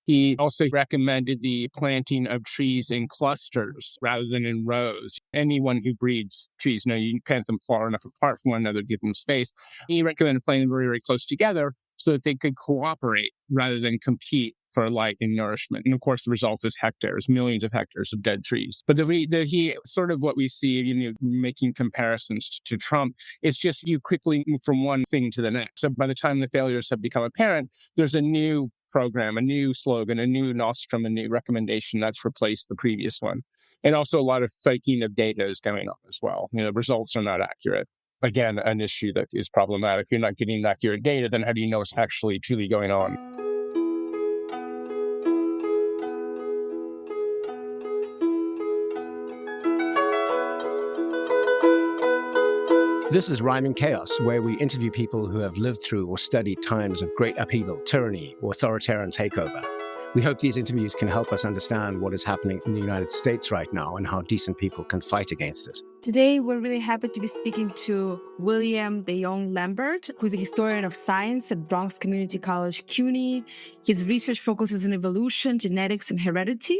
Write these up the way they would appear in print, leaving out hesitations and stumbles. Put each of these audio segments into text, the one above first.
He also recommended the planting of trees in clusters rather than in rows. Anyone who breeds trees, you plant them far enough apart from one another to give them space. He recommended planting them very, very close together so that they could cooperate rather than compete for light and nourishment. And of course, the result is hectares, millions of hectares of dead trees. But he sort of what we see, making comparisons to Trump, it's just you quickly move from one thing to the next. So by the time the failures have become apparent, there's a new program, a new slogan, a new nostrum, a new recommendation that's replaced the previous one. And also a lot of faking of data is going on as well. Results are not accurate. Again, an issue that is problematic. You're not getting accurate data, then how do you know what's actually truly going on? This is Rhyming Chaos, where we interview people who have lived through or studied times of great upheaval, tyranny, or authoritarian takeover. We hope these interviews can help us understand what is happening in the United States right now and how decent people can fight against it. Today, we're really happy to be speaking to William de Jong Lambert, who's a historian of science at Bronx Community College, CUNY. His research focuses on evolution, genetics, and heredity.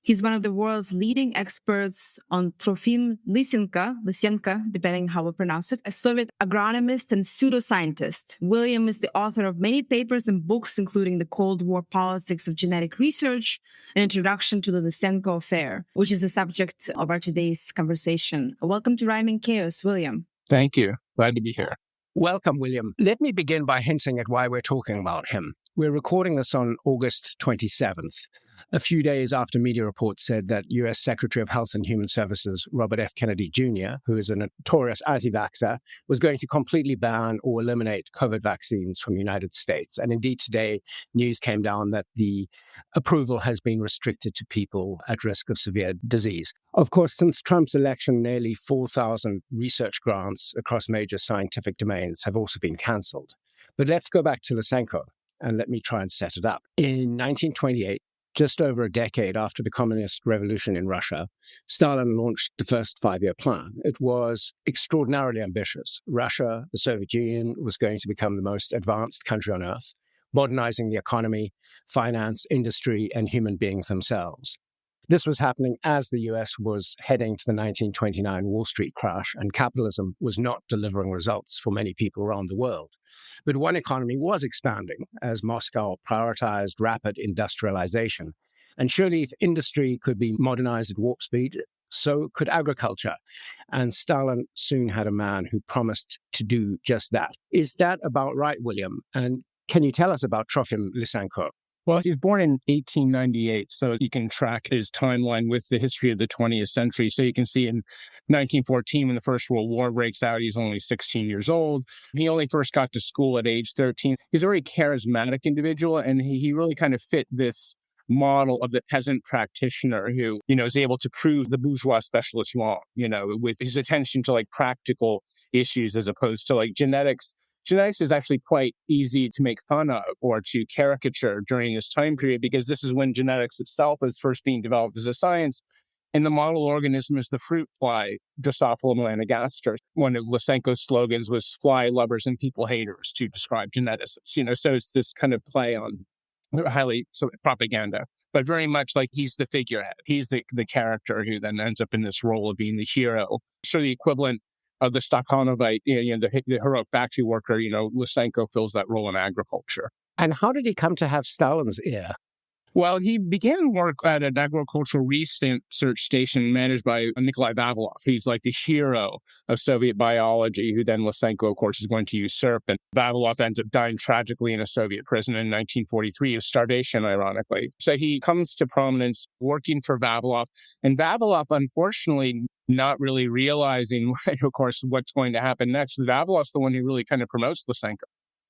He's one of the world's leading experts on Trofim Lysenko, depending how we pronounce it, a Soviet agronomist and pseudoscientist. William is the author of many papers and books, including The Cold War Politics of Genetic Research, an introduction to the Lysenko Affair, which is the subject of our today's conversation. Welcome to Rhyming Chaos, William. Thank you. Glad to be here. Welcome, William. Let me begin by hinting at why we're talking about him. We're recording this on August 27th, a few days after media reports said that U.S. Secretary of Health and Human Services Robert F. Kennedy Jr., who is a notorious anti-vaxxer, was going to completely ban or eliminate COVID vaccines from the United States. And indeed, today, news came down that the approval has been restricted to people at risk of severe disease. Of course, since Trump's election, nearly 4,000 research grants across major scientific domains have also been cancelled. But let's go back to Lysenko, and let me try and set it up. In 1928, just over a decade after the communist revolution in Russia, Stalin launched the first five-year plan. It was extraordinarily ambitious. Russia, the Soviet Union, was going to become the most advanced country on earth, modernizing the economy, finance, industry, and human beings themselves. This was happening as the US was heading to the 1929 Wall Street crash, and capitalism was not delivering results for many people around the world. But one economy was expanding as Moscow prioritized rapid industrialization. And surely if industry could be modernized at warp speed, so could agriculture. And Stalin soon had a man who promised to do just that. Is that about right, William? And can you tell us about Trofim Lysenko? Well, he was born in 1898, so you can track his timeline with the history of the 20th century. So you can see in 1914, when the First World War breaks out, he's only 16 years old. He only first got to school at age 13. He's a very charismatic individual, and he really kind of fit this model of the peasant practitioner who, is able to prove the bourgeois specialist wrong, with his attention to practical issues as opposed to genetics. Genetics is actually quite easy to make fun of or to caricature during this time period because this is when genetics itself is first being developed as a science. And the model organism is the fruit fly, Drosophila melanogaster. One of Lysenko's slogans was fly lovers and people haters to describe geneticists. So it's this kind of play on highly propaganda, but very much like he's the figurehead. He's the character who then ends up in this role of being the hero. Sure, the equivalent of the Stakhanovite, the heroic factory worker, Lysenko fills that role in agriculture. And how did he come to have Stalin's ear? Well, he began work at an agricultural research station managed by Nikolai Vavilov. He's like the hero of Soviet biology, who then Lysenko, of course, is going to usurp. And Vavilov ends up dying tragically in a Soviet prison in 1943 of starvation, ironically. So he comes to prominence working for Vavilov. And Vavilov, unfortunately, not really realizing, of course, what's going to happen next. Vavilov's the one who really kind of promotes Lysenko,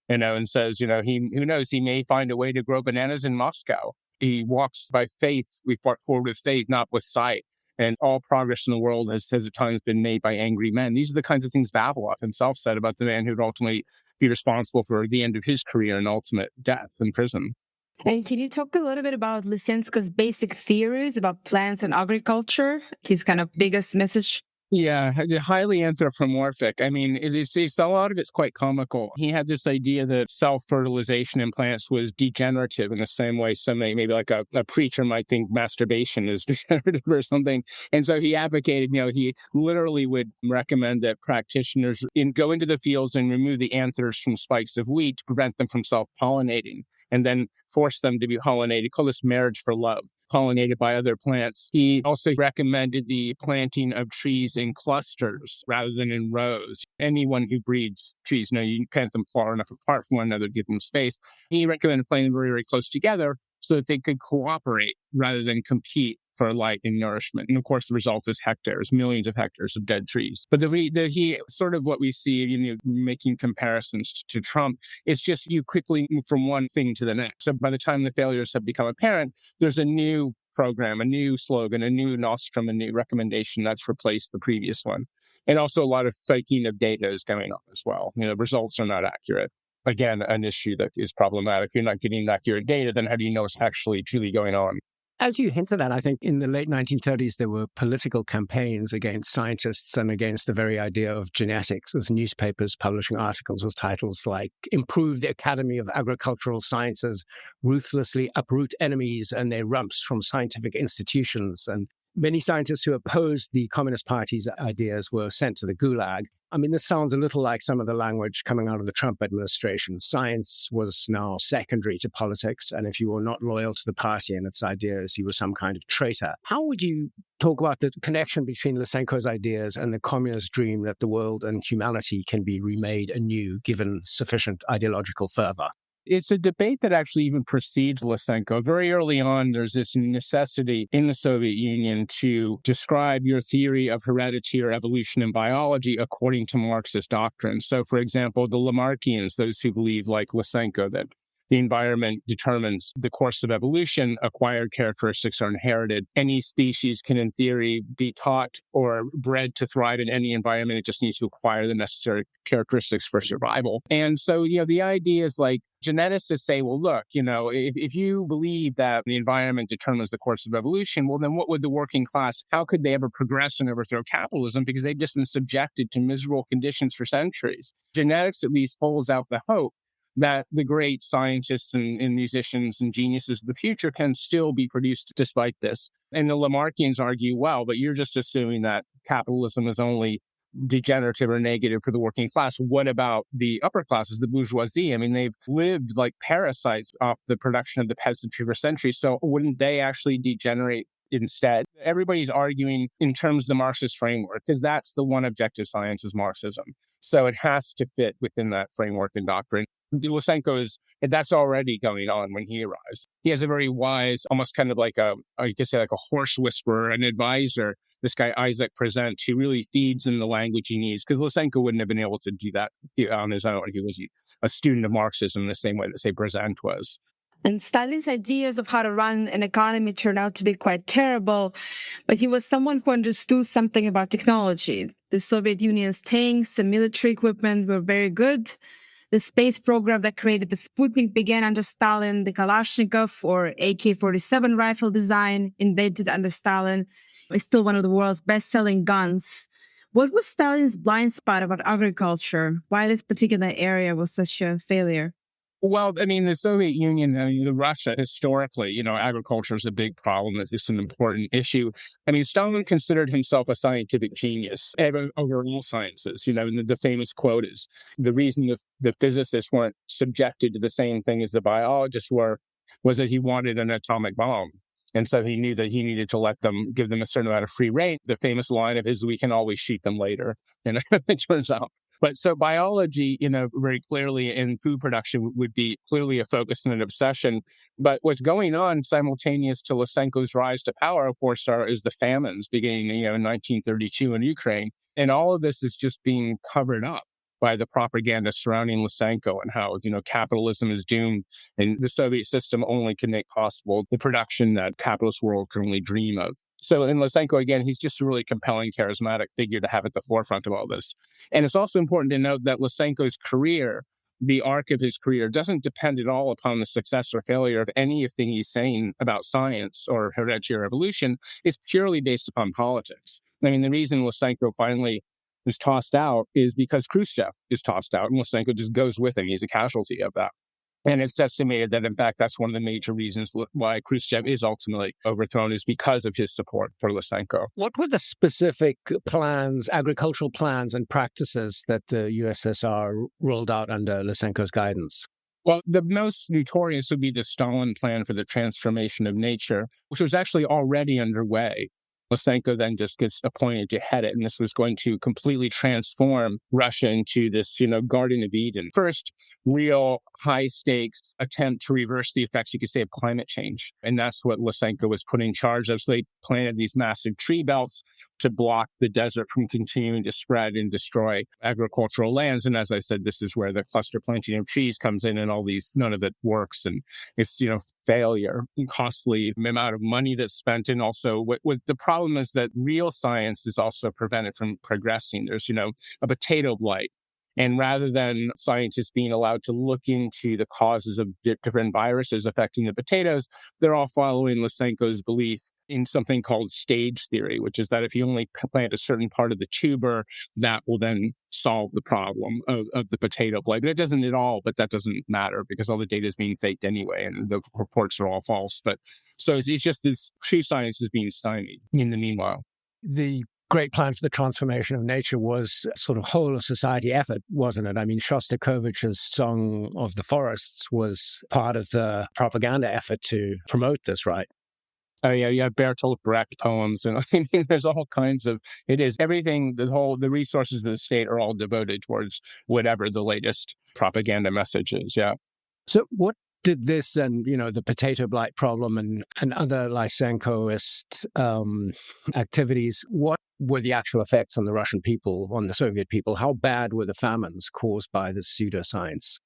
and says, who knows, he may find a way to grow bananas in Moscow. He walks by faith. We fought forward with faith, not with sight. And all progress in the world has at times been made by angry men. These are the kinds of things Vavilov himself said about the man who would ultimately be responsible for the end of his career and ultimate death in prison. And can you talk a little bit about Lysenko's basic theories about plants and agriculture, his kind of biggest message? Yeah, highly anthropomorphic. I mean, it's a lot of it's quite comical. He had this idea that self-fertilization in plants was degenerative in the same way maybe like a preacher might think masturbation is degenerative or something. And so he advocated, he literally would recommend that practitioners go into the fields and remove the anthers from spikes of wheat to prevent them from self-pollinating, and then force them to be pollinated. Call this marriage for love, pollinated by other plants. He also recommended the planting of trees in clusters rather than in rows. Anyone who breeds trees, you plant them far enough apart from one another to give them space. He recommended planting them very, very close together so that they could cooperate rather than compete for light and nourishment. And of course, the result is hectares, millions of hectares of dead trees. But he sort of what we see, making comparisons to Trump, it's just you quickly move from one thing to the next. So by the time the failures have become apparent, there's a new program, a new slogan, a new nostrum, a new recommendation that's replaced the previous one. And also a lot of faking of data is going on as well. Results are not accurate. Again, an issue that is problematic. You're not getting accurate data, then how do you know what's actually truly going on? As you hinted at, I think in the late 1930s, there were political campaigns against scientists and against the very idea of genetics, with newspapers publishing articles with titles like "Improve the Academy of Agricultural Sciences, Ruthlessly Uproot Enemies and Their Rumps from Scientific Institutions." And many scientists who opposed the Communist Party's ideas were sent to the Gulag. I mean, this sounds a little like some of the language coming out of the Trump administration. Science was now secondary to politics, and if you were not loyal to the party and its ideas, you were some kind of traitor. How would you talk about the connection between Lysenko's ideas and the communist dream that the world and humanity can be remade anew given sufficient ideological fervor? It's a debate that actually even precedes Lysenko. Very early on, there's this necessity in the Soviet Union to describe your theory of heredity or evolution in biology according to Marxist doctrine. So, for example, the Lamarckians, those who believe, like Lysenko, that the environment determines the course of evolution, acquired characteristics are inherited. Any species can, in theory, be taught or bred to thrive in any environment. It just needs to acquire the necessary characteristics for survival. And so, the idea is like geneticists say, well, look, if you believe that the environment determines the course of evolution, well, then what would the working class, how could they ever progress and overthrow capitalism? Because they've just been subjected to miserable conditions for centuries. Genetics at least holds out the hope that the great scientists and musicians and geniuses of the future can still be produced despite this. And the Lamarckians argue, well, but you're just assuming that capitalism is only degenerative or negative for the working class. What about the upper classes, the bourgeoisie? I mean, they've lived like parasites off the production of the peasantry for centuries. So wouldn't they actually degenerate instead? Everybody's arguing in terms of the Marxist framework, because that's the one objective science is Marxism. So it has to fit within that framework and doctrine. Lysenko that's already going on when he arrives. He has a very wise, almost kind of like you could say like a horse whisperer, an advisor, this guy Isaac Present, who really feeds him the language he needs, because Lysenko wouldn't have been able to do that on his own. He was a student of Marxism the same way that, say, Present was. And Stalin's ideas of how to run an economy turned out to be quite terrible, but he was someone who understood something about technology. The Soviet Union's tanks and military equipment were very good. The space program that created the Sputnik began under Stalin. The Kalashnikov or AK-47 rifle design, invented under Stalin, is still one of the world's best-selling guns. What was Stalin's blind spot about agriculture? Why this particular area was such a failure? Well, I mean, the Soviet Union, Russia, historically, agriculture is a big problem. It's an important issue. I mean, Stalin considered himself a scientific genius over all sciences. And the famous quote is, the reason the physicists weren't subjected to the same thing as the biologists was that he wanted an atomic bomb. And so he knew that he needed to give them a certain amount of free rein. The famous line of his, we can always shoot them later. It turns out. But so biology, very clearly in food production would be clearly a focus and an obsession. But what's going on simultaneous to Lysenko's rise to power, of course, is the famines beginning, in 1932 in Ukraine. And all of this is just being covered up by the propaganda surrounding Lysenko and how, capitalism is doomed and the Soviet system only can make possible the production that capitalist world can only dream of. So in Lysenko, again, he's just a really compelling, charismatic figure to have at the forefront of all this. And it's also important to note that Lysenko's career, the arc of his career, doesn't depend at all upon the success or failure of anything he's saying about science or heredity or evolution. It's purely based upon politics. I mean, the reason Lysenko finally is tossed out is because Khrushchev is tossed out, and Lysenko just goes with him. He's a casualty of that. And it's estimated that, in fact, that's one of the major reasons why Khrushchev is ultimately overthrown, is because of his support for Lysenko. What were the specific plans, agricultural plans and practices that the USSR rolled out under Lysenko's guidance? Well, the most notorious would be the Stalin plan for the transformation of nature, which was actually already underway. Lysenko then just gets appointed to head it, and this was going to completely transform Russia into this, Garden of Eden. First real high-stakes attempt to reverse the effects, you could say, of climate change. And that's what Lysenko was put in charge of. So they planted these massive tree belts to block the desert from continuing to spread and destroy agricultural lands. And as I said, this is where the cluster planting of trees comes in, and all these, none of it works. And it's, failure, costly amount of money that's spent. And also what the problem is that real science is also prevented from progressing. There's, a potato blight. And rather than scientists being allowed to look into the causes of different viruses affecting the potatoes, they're all following Lysenko's belief in something called stage theory, which is that if you only plant a certain part of the tuber, that will then solve the problem of the potato blight. But it doesn't at all, but that doesn't matter because all the data is being faked anyway, and the reports are all false. But so it's just this tree science is being stymied in the meanwhile. The great plan for the transformation of nature was a sort of whole of society effort, wasn't it? I mean, Shostakovich's Song of the Forests was part of the propaganda effort to promote this, right? Oh, yeah, you have Bertolt Brecht poems, and I mean, there's all kinds of, it is everything, the resources of the state are all devoted towards whatever the latest propaganda message is, yeah. So what did this and, the potato blight problem and other Lysenkoist activities, what were the actual effects on the Russian people, on the Soviet people? How bad were the famines caused by this pseudoscience?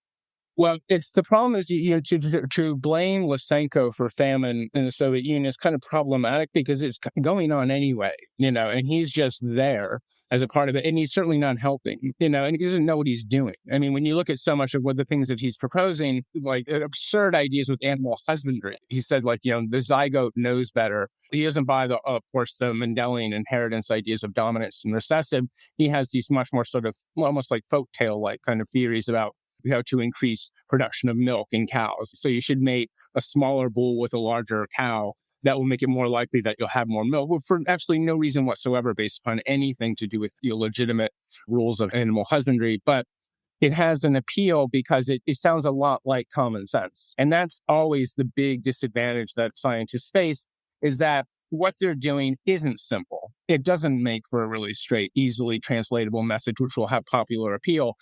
Well, the problem is, to blame Lysenko for famine in the Soviet Union is kind of problematic because it's going on anyway, and he's just there as a part of it. And he's certainly not helping, and he doesn't know what he's doing. I mean, when you look at so much of what the things that he's proposing, like absurd ideas with animal husbandry, he said, the zygote knows better. He doesn't buy of course, the Mendelian inheritance ideas of dominance and recessive. He has these much more sort of almost like folktale-like kind of theories about how to increase production of milk in cows. So you should mate a smaller bull with a larger cow. That will make it more likely that you'll have more milk, for absolutely no reason whatsoever based upon anything to do with legitimate rules of animal husbandry. But it has an appeal because it sounds a lot like common sense. And that's always the big disadvantage that scientists face, is that what they're doing isn't simple. It doesn't make for a really straight, easily translatable message, which will have popular appeal.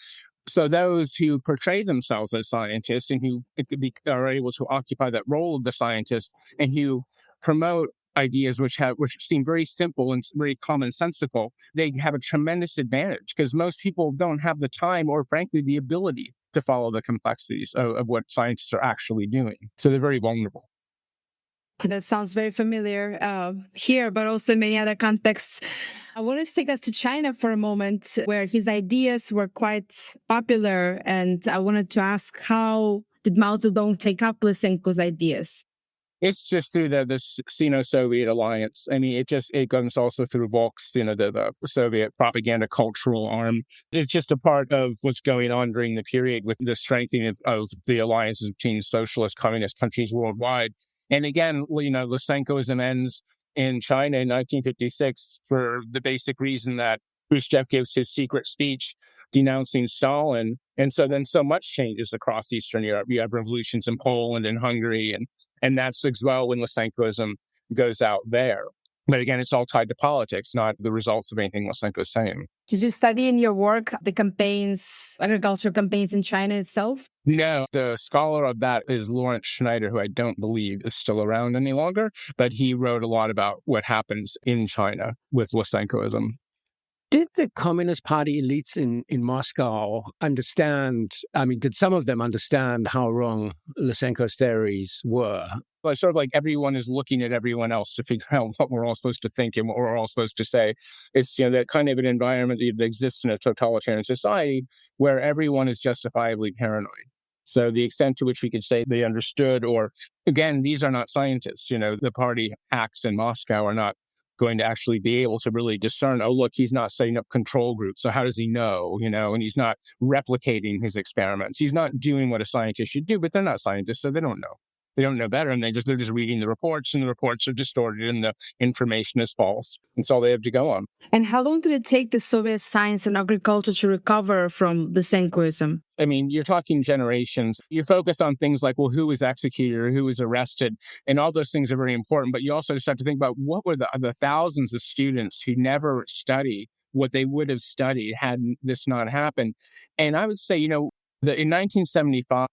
So those who portray themselves as scientists and who are able to occupy that role of the scientist and who promote ideas which seem very simple and very commonsensical, they have a tremendous advantage because most people don't have the time or, frankly, the ability to follow the complexities of what scientists are actually doing. So they're very vulnerable. That sounds very familiar here, but also in many other contexts. I wanted to take us to China for a moment, where his ideas were quite popular. And I wanted to ask, how did Mao Zedong take up Lysenko's ideas? It's just through the Sino-Soviet alliance. I mean, it goes also through Vox, the Soviet propaganda cultural arm. It's just a part of what's going on during the period with the strengthening of the alliances between socialist, communist countries worldwide. And again, Lysenkoism ends in China in 1956 for the basic reason that Khrushchev gives his secret speech denouncing Stalin. And so then so much changes across Eastern Europe. You have revolutions in Poland and Hungary, and that's as well when Lysenkoism goes out there. But again, it's all tied to politics, not the results of anything Lysenko is saying. Did you study in your work the agricultural campaigns in China itself? No, the scholar of that is Lawrence Schneider, who I don't believe is still around any longer, but he wrote a lot about what happens in China with Lysenkoism. Did the Communist Party elites in Moscow understand, did some of them understand how wrong Lysenko's theories were? Well, it's sort of like everyone is looking at everyone else to figure out what we're all supposed to think and what we're all supposed to say. It's, that kind of an environment that exists in a totalitarian society where everyone is justifiably paranoid. So the extent to which we could say they understood, or again, these are not scientists, the party hacks in Moscow are not going to actually be able to really discern, oh, look, he's not setting up control groups. So how does he know, and he's not replicating his experiments. He's not doing what a scientist should do, but they're not scientists, so they don't know. They don't know better, and they're just reading the reports, and the reports are distorted, and the information is false. That's all they have to go on. And how long did it take the Soviet science and agriculture to recover from Lysenkoism? I mean, you're talking generations. You focus on things like, well, who was executed or who was arrested, and all those things are very important. But you also just have to think about what were the thousands of students who never study what they would have studied had this not happened. And I would say, in 1975,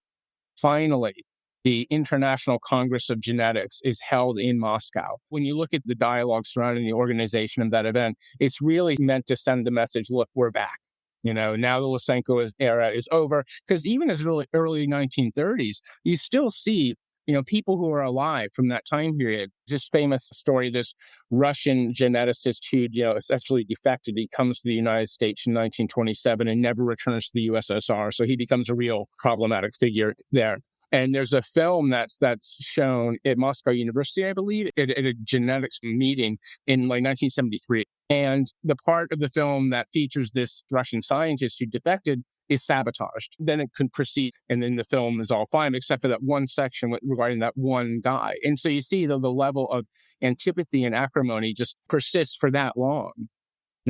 finally, the International Congress of Genetics is held in Moscow. When you look at the dialogue surrounding the organization of that event, it's really meant to send the message, look, we're back. Now the Lysenko era is over. Because even as early 1930s, you still see, people who are alive from that time period. This famous story, this Russian geneticist who, essentially defected. He comes to the United States in 1927 and never returns to the USSR. So he becomes a real problematic figure there. And there's a film that's shown at Moscow University, I believe, at a genetics meeting in 1973. And the part of the film that features this Russian scientist who defected is sabotaged. Then it could proceed, and then the film is all fine, except for that one section regarding that one guy. And so you see the level of antipathy and acrimony just persists for that long.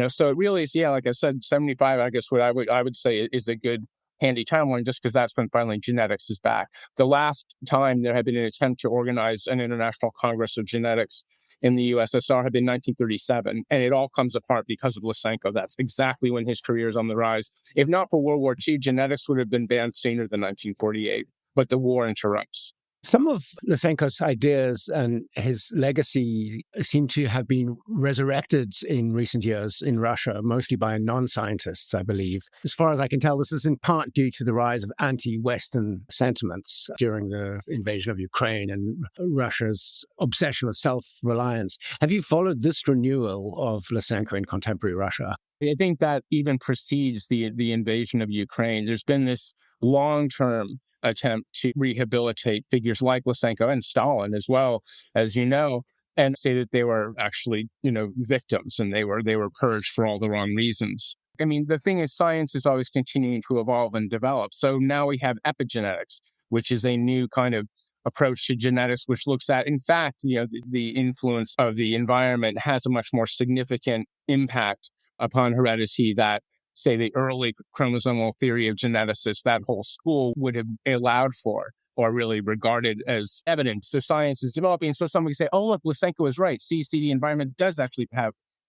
So it really is, like I said, 75, I guess what I would say is a good handy timeline, just because that's when finally genetics is back. The last time there had been an attempt to organize an international congress of genetics in the USSR had been 1937, and it all comes apart because of Lysenko. That's exactly when his career is on the rise. If not for World War II, genetics would have been banned sooner than 1948, but the war interrupts. Some of Lysenko's ideas and his legacy seem to have been resurrected in recent years in Russia, mostly by non-scientists, I believe. As far as I can tell, this is in part due to the rise of anti-Western sentiments during the invasion of Ukraine and Russia's obsession with self-reliance. Have you followed this renewal of Lysenko in contemporary Russia? I think that even precedes the invasion of Ukraine. There's been this long-term attempt to rehabilitate figures like Lysenko and Stalin as well, as you know, and say that they were actually, victims, and they were purged for all the wrong reasons. I mean, the thing is, science is always continuing to evolve and develop. So now we have epigenetics, which is a new kind of approach to genetics, which looks at, in fact, the influence of the environment has a much more significant impact upon heredity that, say, the early chromosomal theory of geneticists, that whole school would have allowed for or really regarded as evidence. So science is developing. So somebody say, oh, look, Lysenko is right. See, the environment does actually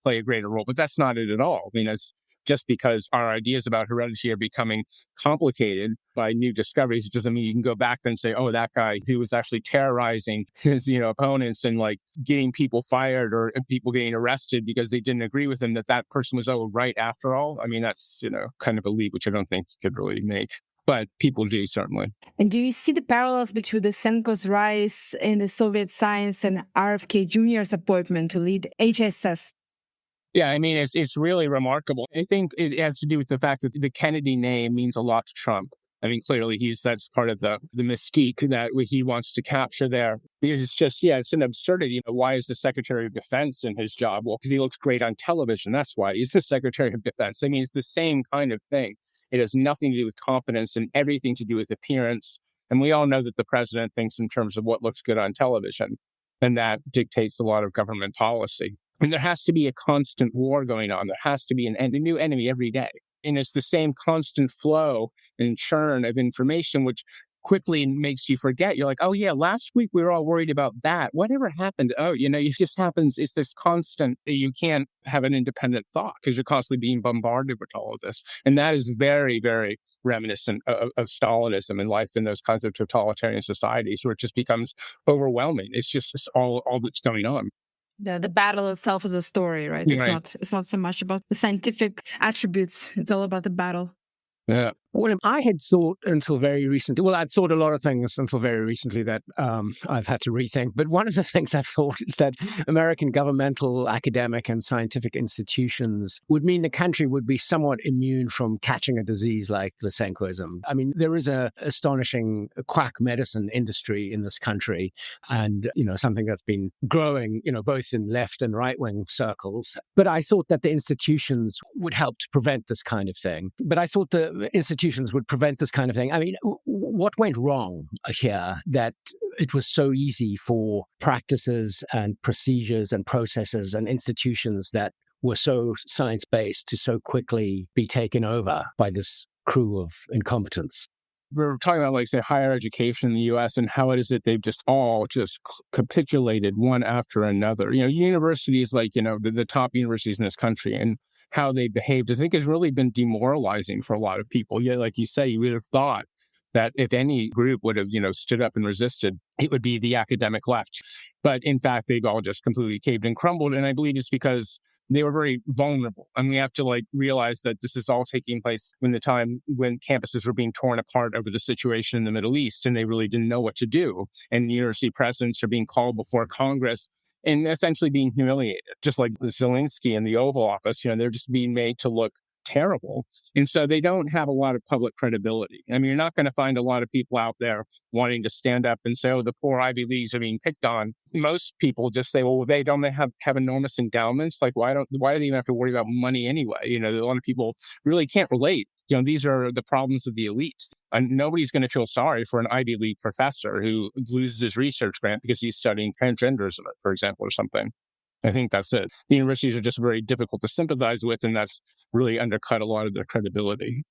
play a greater role. But that's not it at all. I mean, it's just because our ideas about heredity are becoming complicated by new discoveries, it doesn't mean you can go back and say, oh, that guy who was actually terrorizing his, opponents and like getting people fired or people getting arrested because they didn't agree with him, that person was, right after all. I mean, that's, kind of a leap, which I don't think you could really make. But people do, certainly. And do you see the parallels between Lysenko's rise in the Soviet science and RFK Jr.'s appointment to lead HSS? Yeah, I mean, it's really remarkable. I think it has to do with the fact that the Kennedy name means a lot to Trump. I mean, clearly that's part of the mystique that he wants to capture there. It's just, it's an absurdity. Why is the Secretary of Defense in his job? Well, because he looks great on television. That's why he's the Secretary of Defense. I mean, it's the same kind of thing. It has nothing to do with competence and everything to do with appearance. And we all know that the president thinks in terms of what looks good on television, and that dictates a lot of government policy. And there has to be a constant war going on. There has to be a new enemy every day. And it's the same constant flow and churn of information, which quickly makes you forget. You're like, oh, yeah, last week we were all worried about that. Whatever happened? Oh, it just happens. It's this constant, you can't have an independent thought because you're constantly being bombarded with all of this. And that is very, very reminiscent of Stalinism and life in those kinds of totalitarian societies where it just becomes overwhelming. It's just all that's going on. The battle itself is a story, right? It's not so much about the scientific attributes. It's all about the battle. Yeah. Well, I had thought until very recently, well, I'd thought a lot of things until very recently that I've had to rethink. But one of the things I've thought is that American governmental, academic, and scientific institutions would mean the country would be somewhat immune from catching a disease like Lysenkoism. I mean, there is an astonishing quack medicine industry in this country, and, something that's been growing, both in left and right-wing circles. But I thought that the institutions would help to prevent this kind of thing. But I thought the institutions would prevent this kind of thing. I mean, what went wrong here that it was so easy for practices and procedures and processes and institutions that were so science-based to so quickly be taken over by this crew of incompetents? We're talking about, like, say, higher education in the U.S. and how it is that they've just all capitulated one after another. Universities like, the top universities in this country, and how they behaved, I think, has really been demoralizing for a lot of people. Yeah, like you say, you would have thought that if any group would have, stood up and resisted, it would be the academic left. But in fact, they've all just completely caved and crumbled. And I believe it's because they were very vulnerable. And we have to realize that this is all taking place when campuses were being torn apart over the situation in the Middle East, and they really didn't know what to do. And university presidents are being called before Congress and essentially being humiliated, just like Zelensky in the Oval Office. They're just being made to look terrible. And so they don't have a lot of public credibility. I mean, you're not going to find a lot of people out there wanting to stand up and say, oh, the poor Ivy Leagues are being picked on. Most people just say, well, they have enormous endowments. Like, why do they even have to worry about money anyway? A lot of people really can't relate. These are the problems of the elites. And nobody's going to feel sorry for an Ivy League professor who loses his research grant because he's studying transgenderism, for example, or something. I think that's it. The universities are just very difficult to sympathize with, and that's really undercut a lot of their credibility.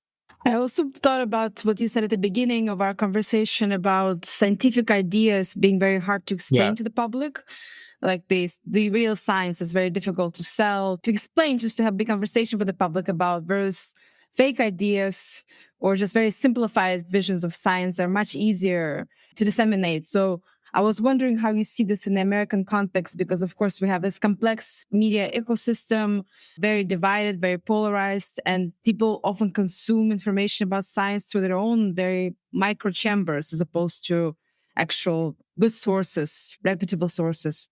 I also thought about what you said at the beginning of our conversation about scientific ideas being very hard to explain to the public. Like the real science is very difficult to sell, to explain, just to have a big conversation with the public about various fake ideas or just very simplified visions of science are much easier to disseminate. So I was wondering how you see this in the American context, because, of course, we have this complex media ecosystem, very divided, very polarized, and people often consume information about science through their own very micro chambers as opposed to actual good sources, reputable sources.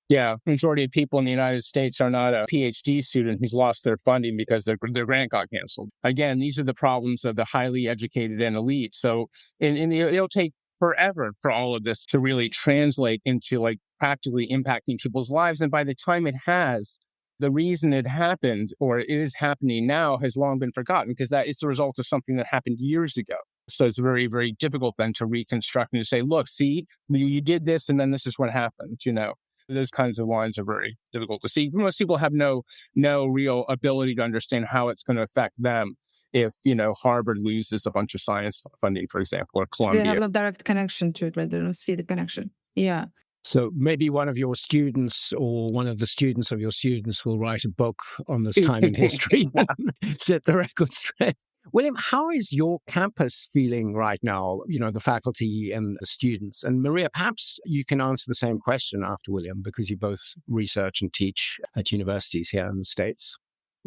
Yeah, the majority of people in the United States are not a PhD student who's lost their funding because their grant got canceled. Again, these are the problems of the highly educated and elite. So it'll take forever for all of this to really translate into practically impacting people's lives. And by the time it has, the reason it happened, or it is happening now, has long been forgotten, because that is the result of something that happened years ago. So it's very, very difficult then to reconstruct and to say, look, see, you did this and then this is what happened, Those kinds of lines are very difficult to see. Most people have no real ability to understand how it's going to affect them if, Harvard loses a bunch of science funding, for example, or Columbia. They have no direct connection to it, right? They don't see the connection. Yeah. So maybe one of your students or one of the students of your students will write a book on this time in history and set the record straight. William, how is your campus feeling right now, the faculty and the students? And Maria, perhaps you can answer the same question after William, because you both research and teach at universities here in the States.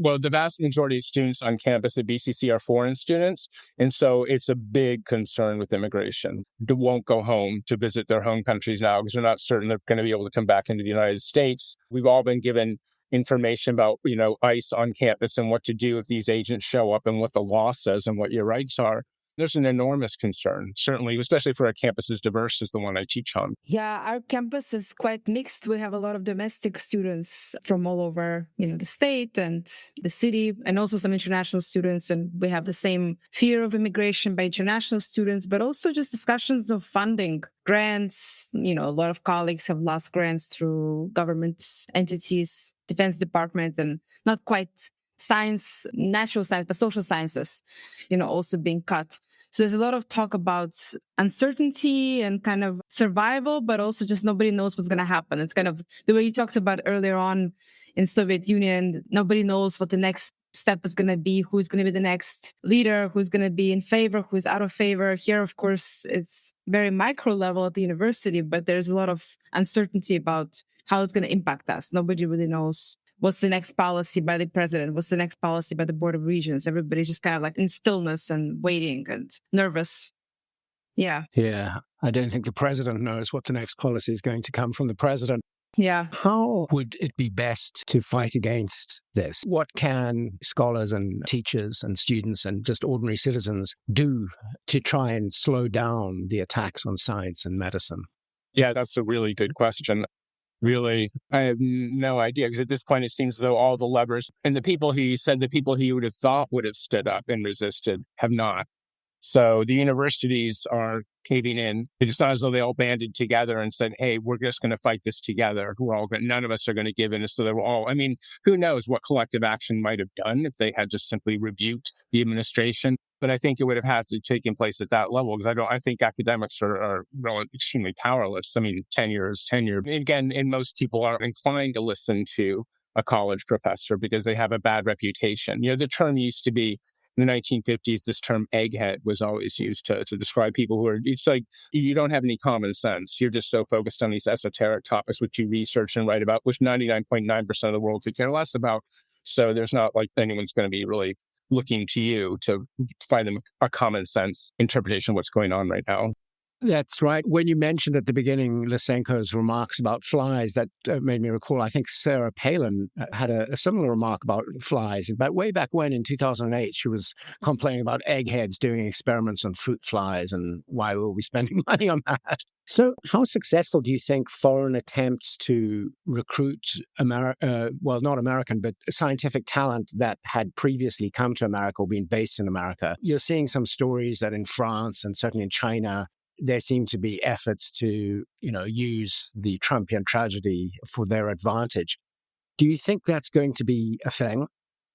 Well, the vast majority of students on campus at BCC are foreign students. And so it's a big concern with immigration. They won't go home to visit their home countries now because they're not certain they're going to be able to come back into the United States. We've all been given information about, ICE on campus and what to do if these agents show up and what the law says and what your rights are. There's an enormous concern, certainly, especially for a campus as diverse as the one I teach on. Yeah, our campus is quite mixed. We have a lot of domestic students from all over, the state and the city, and also some international students. And we have the same fear of immigration by international students, but also just discussions of funding, grants. A lot of colleagues have lost grants through government entities, Defense Department, and not quite science, natural science, but social sciences, also being cut. So there's a lot of talk about uncertainty and kind of survival, but also just nobody knows what's going to happen. It's kind of the way you talked about earlier on in Soviet Union. Nobody knows what the next step is going to be, who's going to be the next leader, who's going to be in favor, who's out of favor. Here, of course, it's very micro level at the university, but there's a lot of uncertainty about how it's going to impact us. Nobody really knows what's the next policy by the president? What's the next policy by the Board of Regents? Everybody's just kind of like in stillness and waiting and nervous. Yeah. Yeah. I don't think the president knows what the next policy is going to come from the president. Yeah. How would it be best to fight against this? What can scholars and teachers and students and just ordinary citizens do to try and slow down the attacks on science and medicine? Yeah, that's a really good question. Really, I have no idea, because at this point it seems as though all the levers and the people who you said, the people who you would have thought would have stood up and resisted, have not. So the universities are caving in. It's not as though they all banded together and said, hey, we're just going to fight this together. None of us are going to give in. So they were all, I mean, who knows what collective action might have done if they had just simply rebuked the administration. But I think it would have had to take place at that level, because I think academics are extremely powerless. I mean, tenure is tenure. Again, and most people are inclined to listen to a college professor because they have a bad reputation. The term used to be, in the 1950s, this term egghead was always used to describe people who are, it's like, you don't have any common sense. You're just so focused on these esoteric topics, which you research and write about, which 99.9% of the world could care less about. So there's not like anyone's going to be really looking to you to provide them a common sense interpretation of what's going on right now. That's right. When you mentioned at the beginning Lysenko's remarks about flies, that made me recall, I think Sarah Palin had a similar remark about flies. But way back when, in 2008, she was complaining about eggheads doing experiments on fruit flies and why were we spending money on that? So how successful do you think foreign attempts to recruit not American, but scientific talent that had previously come to America or been based in America? You're seeing some stories that in France and certainly in China, there seem to be efforts to, use the Trumpian tragedy for their advantage. Do you think that's going to be a thing?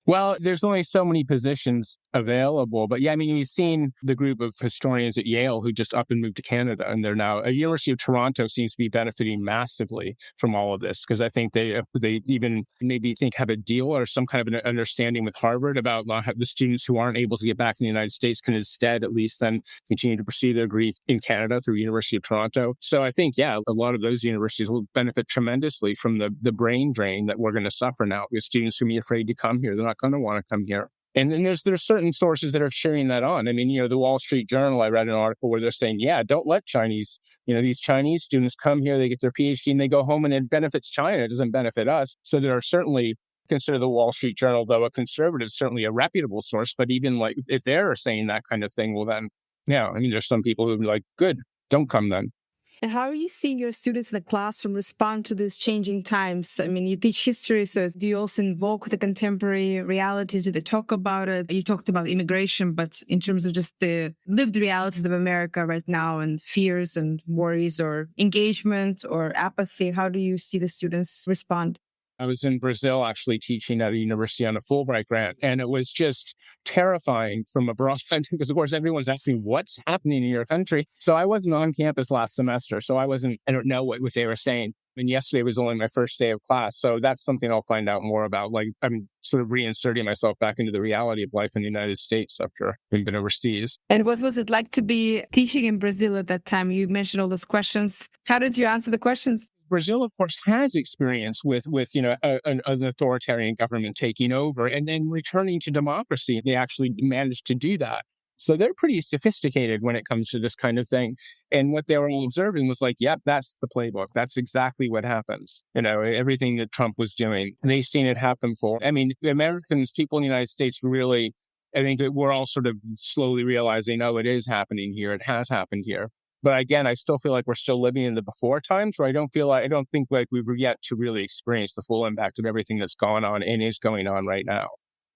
Well, there's only so many positions available. But yeah, I mean, you've seen the group of historians at Yale who just up and moved to Canada. And they're now, University of Toronto seems to be benefiting massively from all of this, because I think they even maybe have a deal or some kind of an understanding with Harvard about the students who aren't able to get back in the United States can instead at least then continue to pursue their degree in Canada through University of Toronto. So I think, yeah, a lot of those universities will benefit tremendously from the brain drain that we're going to suffer now, because students who are afraid to come here, they're not going to want to come here. And then there's certain sources that are cheering that on. I mean, the Wall Street Journal, I read an article where they're saying, yeah, don't let Chinese, these Chinese students come here, they get their PhD and they go home and it benefits China. It doesn't benefit us. So there are certainly, consider the Wall Street Journal, though a conservative, certainly a reputable source. But even like if they're saying that kind of thing, well then, yeah, I mean, there's some people who be like, good, don't come then. And how are you seeing your students in the classroom respond to these changing times? I mean, you teach history, so do you also invoke the contemporary realities? Do they talk about it? You talked about immigration, but in terms of just the lived realities of America right now and fears and worries or engagement or apathy, how do you see the students respond? I was in Brazil actually teaching at a university on a Fulbright grant, and it was just terrifying from abroad because, of course, everyone's asking what's happening in your country. So I wasn't on campus last semester, so I don't know what they were saying. And yesterday was only my first day of class. So that's something I'll find out more about. Like, I'm sort of reinserting myself back into the reality of life in the United States after having been overseas. And what was it like to be teaching in Brazil at that time? You mentioned all those questions. How did you answer the questions? Brazil, of course, has experience with an authoritarian government taking over and then returning to democracy. They actually managed to do that. So they're pretty sophisticated when it comes to this kind of thing. And what they were all observing was like, yep, that's the playbook. That's exactly what happens. Everything that Trump was doing, they've seen it happen for. I mean, Americans, people in the United States really, I think we're all sort of slowly realizing, oh, it is happening here. It has happened here. But again, I still feel like we're still living in the before times, where I don't think like we've yet to really experience the full impact of everything that's gone on and is going on right now.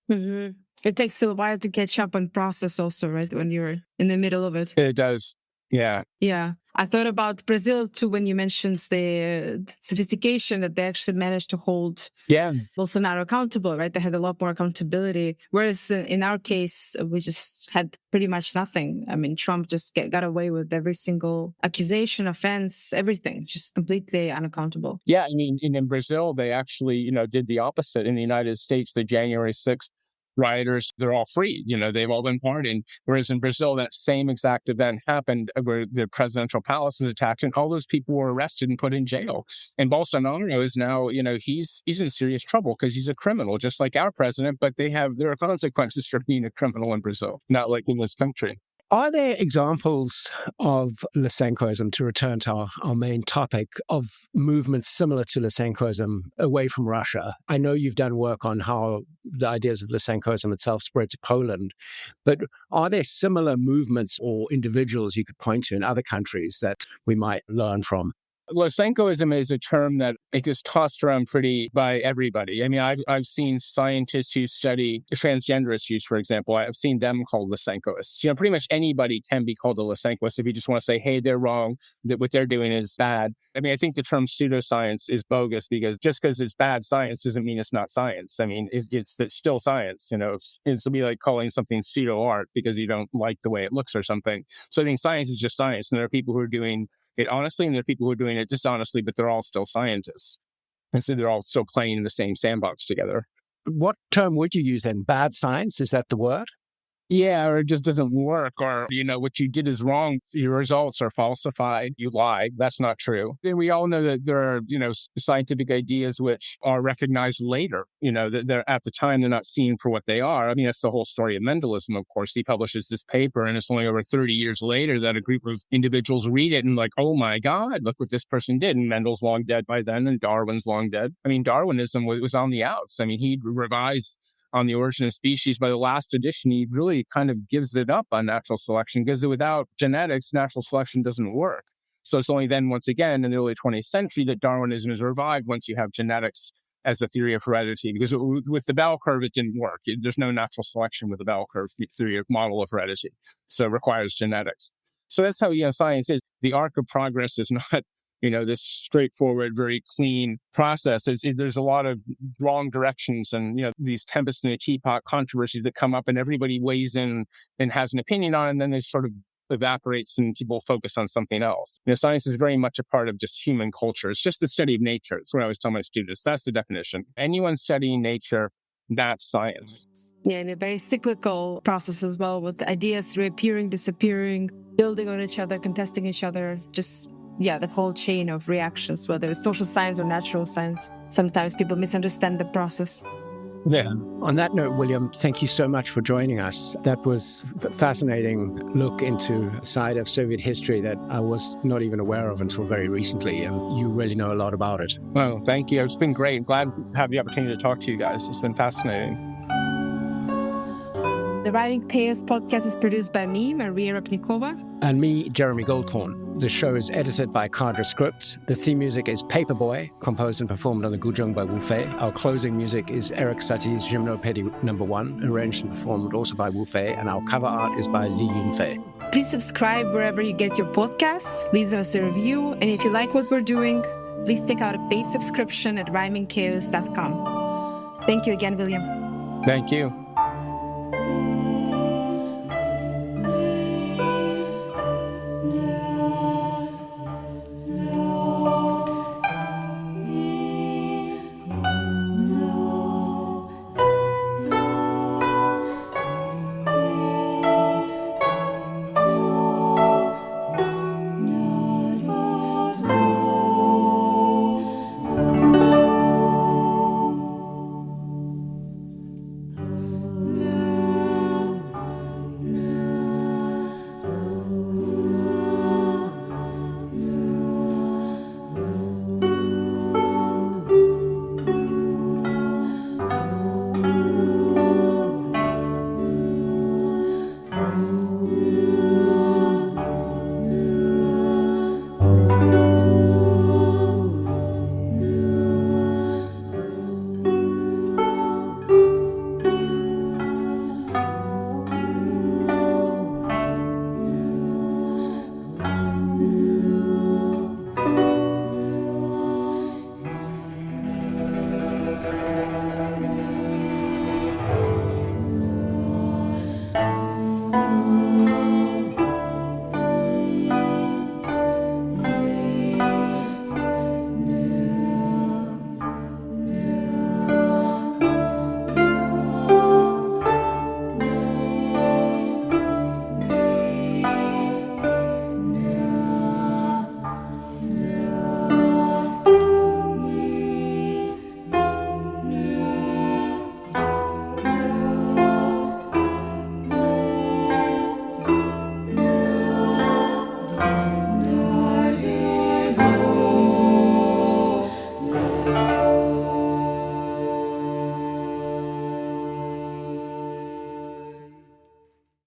Mm-hmm. It takes a while to catch up and process also, right? When you're in the middle of it. It does. Yeah. Yeah. I thought about Brazil too when you mentioned the sophistication that they actually managed to hold Bolsonaro accountable, right? They had a lot more accountability. Whereas in our case, we just had pretty much nothing. I mean, Trump just got away with every single accusation, offense, everything, just completely unaccountable. Yeah. I mean, in Brazil, they actually, did the opposite. In the United States, the January 6th rioters, they're all free. They've all been pardoned. Whereas in Brazil, that same exact event happened where the presidential palace was attacked and all those people were arrested and put in jail. And Bolsonaro is now, he's in serious trouble because he's a criminal, just like our president, but there are consequences for being a criminal in Brazil, not like in this country. Are there examples of Lysenkoism, to return to our main topic, of movements similar to Lysenkoism away from Russia? I know you've done work on how the ideas of Lysenkoism itself spread to Poland, but are there similar movements or individuals you could point to in other countries that we might learn from? Lysenkoism is a term that it gets tossed around pretty by everybody. I mean, I've seen scientists who study transgender issues, for example. I've seen them called Lysenkoists. Pretty much anybody can be called a Lysenkoist if you just want to say, hey, they're wrong, that what they're doing is bad. I mean, I think the term pseudoscience is bogus because just because it's bad science doesn't mean it's not science. I mean, it's still science. It's be like calling something pseudo art because you don't like the way it looks or something. So I think science is just science, and there are people who are doing it honestly, and there are people who are doing it dishonestly, but they're all still scientists. And so they're all still playing in the same sandbox together. What term would you use then? Bad science? Is that the word? Yeah, or it just doesn't work, or, what you did is wrong. Your results are falsified. You lied. That's not true. And we all know that there are, scientific ideas which are recognized later, that they're at the time, they're not seen for what they are. I mean, that's the whole story of Mendelism, of course. He publishes this paper, and it's only over 30 years later that a group of individuals read it and like, oh my God, look what this person did. And Mendel's long dead by then, and Darwin's long dead. I mean, Darwinism was on the outs. I mean, he revised on the origin of species. By the last edition, he really kind of gives it up on natural selection because without genetics, natural selection doesn't work. So it's only then, once again, in the early 20th century, that Darwinism is revived once you have genetics as the theory of heredity. Because with the bell curve, it didn't work. There's no natural selection with the bell curve theory of model of heredity. So it requires genetics. So that's how science is. The arc of progress is not this straightforward, very clean process. There's a lot of wrong directions and, these tempest in a teapot controversies that come up and everybody weighs in and has an opinion on it, and then it sort of evaporates and people focus on something else. Science is very much a part of just human culture. It's just the study of nature. It's what I always tell my students. That's the definition. Anyone studying nature, that's science. Yeah, and a very cyclical process as well, with ideas reappearing, disappearing, building on each other, contesting each other, the whole chain of reactions, whether it's social science or natural science. Sometimes people misunderstand the process. Yeah. On that note, William, thank you so much for joining us. That was a fascinating look into a side of Soviet history that I was not even aware of until very recently, and you really know a lot about it. Well, thank you. It's been great. Glad to have the opportunity to talk to you guys. It's been fascinating. The Writing Chaos podcast is produced by me, Maria Repnikova. And me, Jeremy Goldhorn. The show is edited by Cadre Scripts. The theme music is Paperboy, composed and performed on the guzheng by Wu Fei. Our closing music is Eric Satie's Gymno Petit No. 1, arranged and performed also by Wu Fei. And our cover art is by Li Yunfei. Please subscribe wherever you get your podcasts. Leave us a review. And if you like what we're doing, please take out a paid subscription at rhymingchaos.com. Thank you again, William. Thank you.